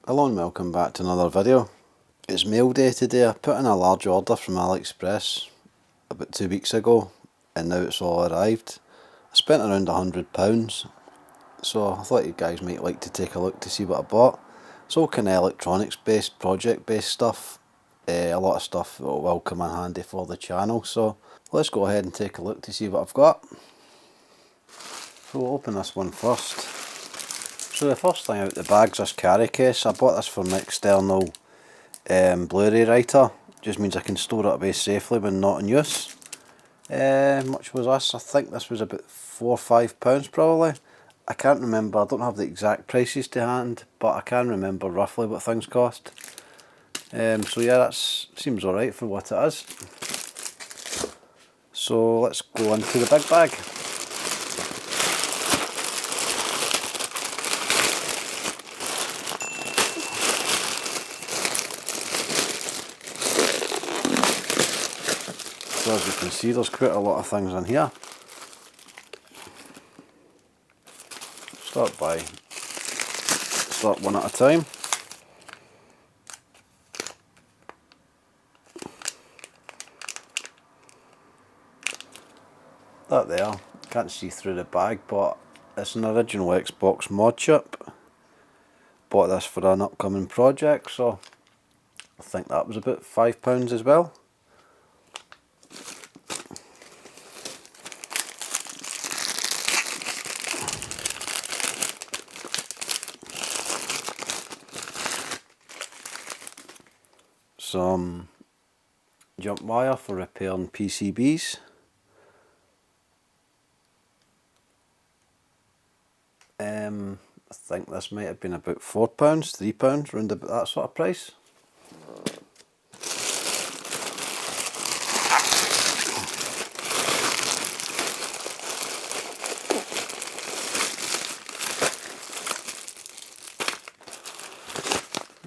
Hello and welcome back to another video. It's mail day today. I put in a large order from AliExpress about 2 weeks ago and now it's all arrived. I spent around £100, so I thought you guys might like to take a look to see what I bought. It's all kind of electronics based, project based stuff. A lot of stuff that will come in handy for the channel, so let's go ahead and take a look to see what I've got. So we'll open this one first. So the first thing out the bag's this carry case. I bought this for an external Blu-ray writer. Just means I can store it away safely when not in use. Much was this? I think this was about £4 or £5 probably. I can't remember, I don't have the exact prices to hand, but I can remember roughly what things cost. So yeah, that seems alright for what it is. So let's go into the big bag. So as you can see, there's quite a lot of things in here. Start one at a time. That there, can't see through the bag, but it's an original Xbox mod chip. Bought this for an upcoming project, so I think that was about £5 as well. Some jump wire for repairing PCBs. I think this might have been about £4, £3, around about that sort of price.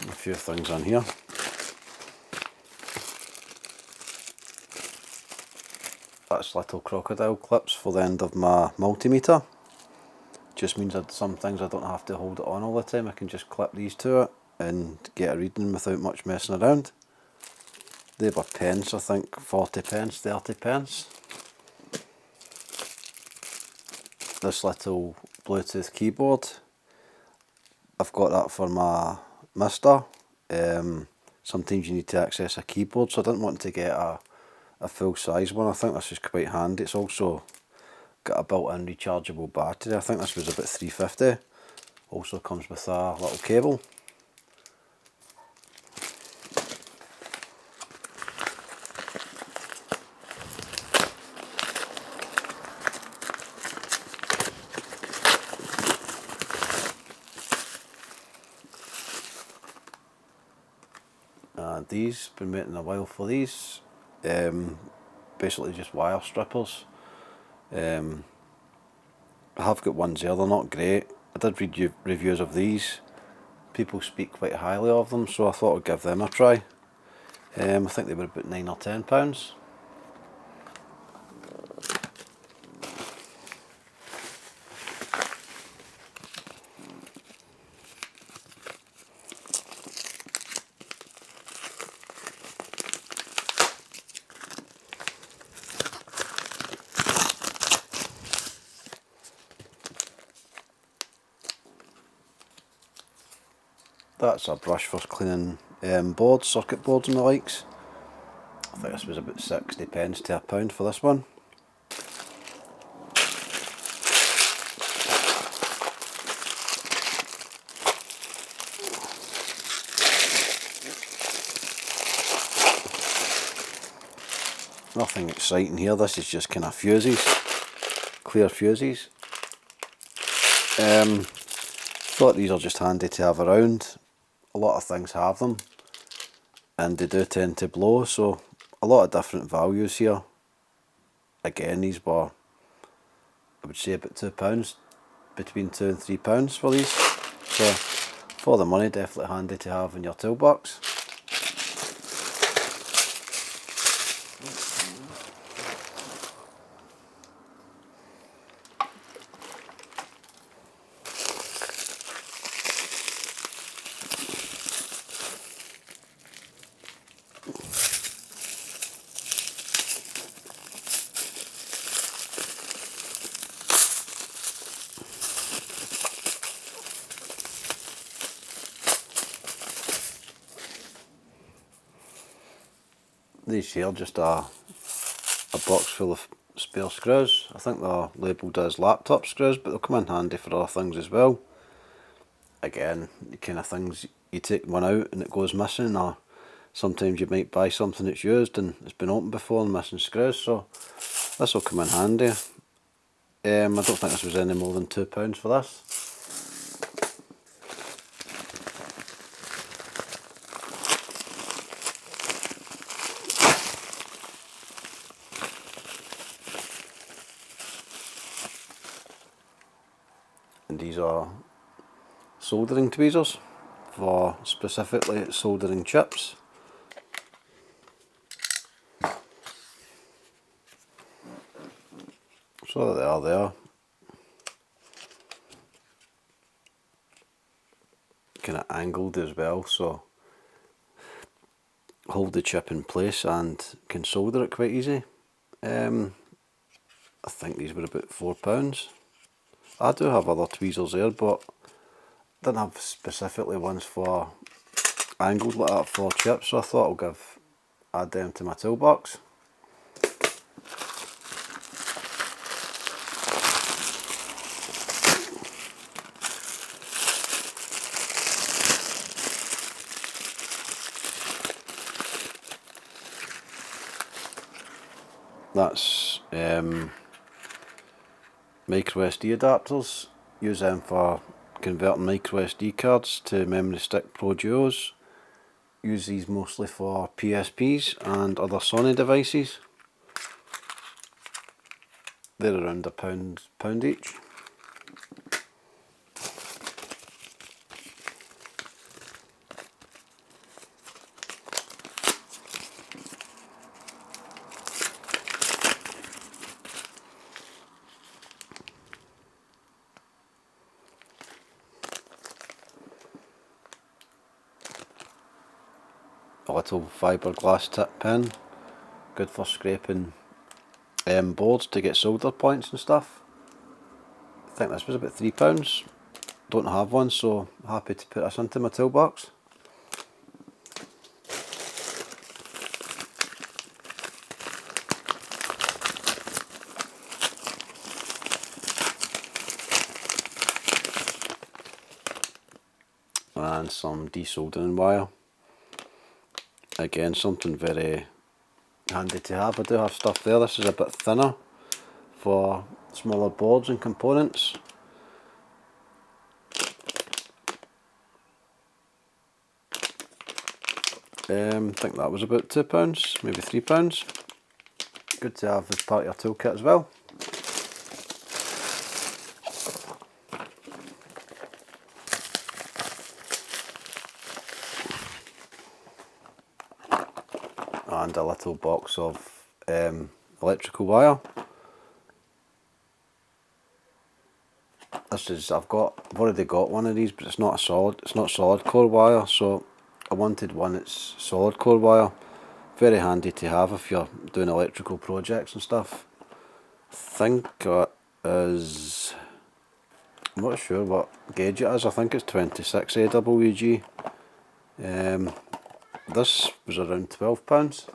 A few things on here. That's little crocodile clips for the end of my multimeter. Just means that some things I don't have to hold it on all the time. I can just clip these to it and get a reading without much messing around. They were pence, I think, 40 pence, 30 pence. This little Bluetooth keyboard, I've got that for my Mister. Sometimes you need to access a keyboard, so I didn't want to get a full size one. I think this is quite handy. It's also got a built-in rechargeable battery. I think this was about £3.50. Also comes with a little cable. And these, been waiting a while for these. Basically just wire strippers. I have got ones there, they're not great. I did read reviews of these. People speak quite highly of them, so I thought I'd give them a try. I think they were about £9 or £10. That's a brush for cleaning boards, circuit boards and the likes. I think this was about 60 pence to £1 for this one. Nothing exciting here, this is just kind of fuses, clear fuses. Thought these are just handy to have around. A lot of things have them and they do tend to blow, so a lot of different values here. Again, these were, I would say, about £2, between £2 and £3 for these, so for the money, definitely handy to have in your toolbox. These here are just a box full of spare screws. I think they're labelled as laptop screws, but they'll come in handy for other things as well. Again, the kind of things you take one out and it goes missing, or sometimes you might buy something that's used and it's been opened before and missing screws, so this will come in handy. I don't think this was any more than £2 for this. And these are soldering tweezers for specifically soldering chips. So they are there. Kind of angled as well, so hold the chip in place and can solder it quite easy. I think these were about £4. I do have other tweezers there, but didn't have specifically ones for angled like that for chips, so I thought I'll add them to my toolbox. That's micro SD adapters. Use them for converting micro SD cards to memory stick Pro Duos. Use these mostly for PSPs and other Sony devices. They're around £1 each. A little fiberglass tip pen, good for scraping boards to get solder points and stuff. I think this was about £3. Don't have one, so happy to put this into my toolbox. And some desoldering wire. Again, something very handy to have. I do have stuff there. This is a bit thinner for smaller boards and components. I think that was about £2, maybe £3. Good to have as part of your toolkit as well. And a little box of electrical wire. I've already got one of these, but it's not solid core wire, so I wanted one that's solid core wire. Very handy to have if you're doing electrical projects and stuff. I think it is, I'm not sure what gauge it is, I think it's 26 AWG. This was around £12.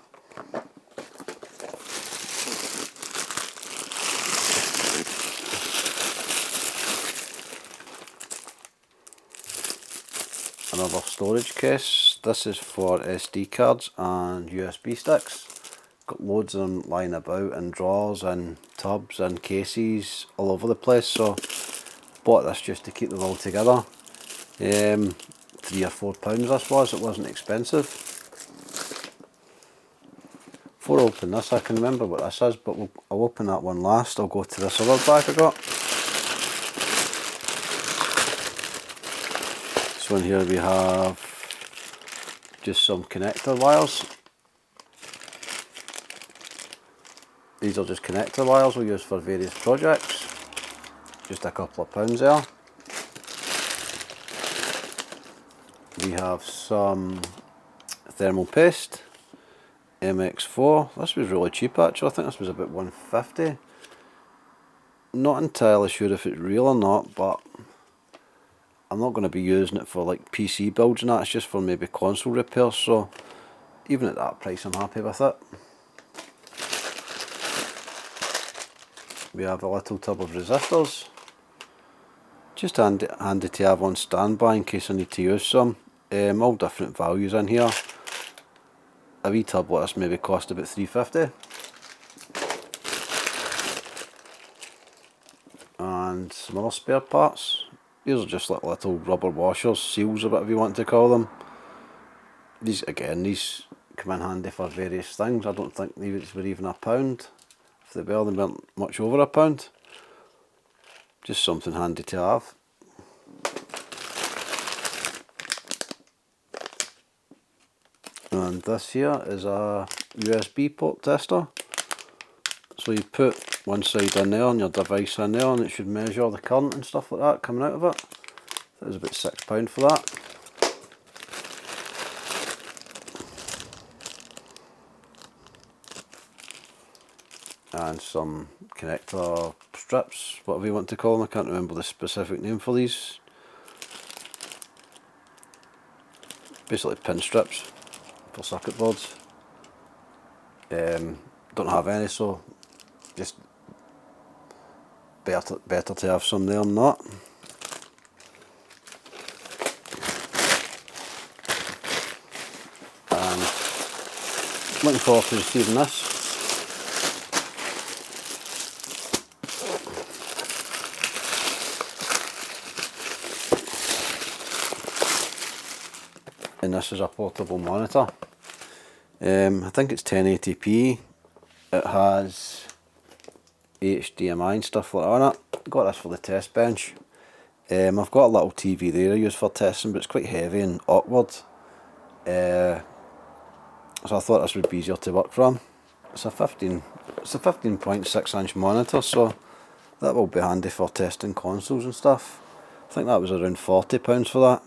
Another storage case. This is for SD cards and USB sticks. Got loads of them lying about in drawers and tubs and cases all over the place, so bought this just to keep them all together. £3 or £4 this was, it wasn't expensive. Before I open this, I can remember what this is, but I'll open that one last. I'll go to this other bag I got. So in here we have just some connector wires. These are just connector wires we'll use for various projects. Just a couple of pounds there. We have some thermal paste, MX4. This was really cheap actually, I think this was about £1.50. Not entirely sure if it's real or not, but I'm not going to be using it for like PC builds and that, it's just for maybe console repairs, so Even at that price I'm happy with it. We have a little tub of resistors. Just handy to have on standby in case I need to use some. All different values in here. A wee tub like this maybe cost about $3.50. And some other spare parts. These are just like little rubber washers, seals or whatever you want to call them. These come in handy for various things. I don't think these were even £1. If they weren't much over £1. Just something handy to have. And this here is a USB port tester. So you put one side in there and your device in there, and it should measure the current and stuff like that coming out of it. That was about £6 for that. And some connector strips, whatever you want to call them. I can't remember the specific name for these. Basically pin strips for circuit boards. Don't have any, so just better to have some there than not. And looking forward to receiving this. And this is a portable monitor. I think it's 1080p. It has HDMI and stuff like that on it. Got this for the test bench. I've got a little TV there I use for testing, but it's quite heavy and awkward. So I thought this would be easier to work from. It's a 15.6 inch monitor, so that will be handy for testing consoles and stuff. I think that was around £40 for that.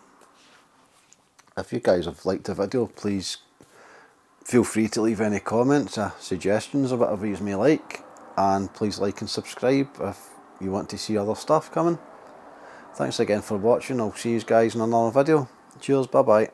If you guys have liked the video, please feel free to leave any comments, suggestions or whatever you may like, and please like and subscribe if you want to see other stuff coming. Thanks again for watching. I'll see you guys in another video. Cheers, bye bye.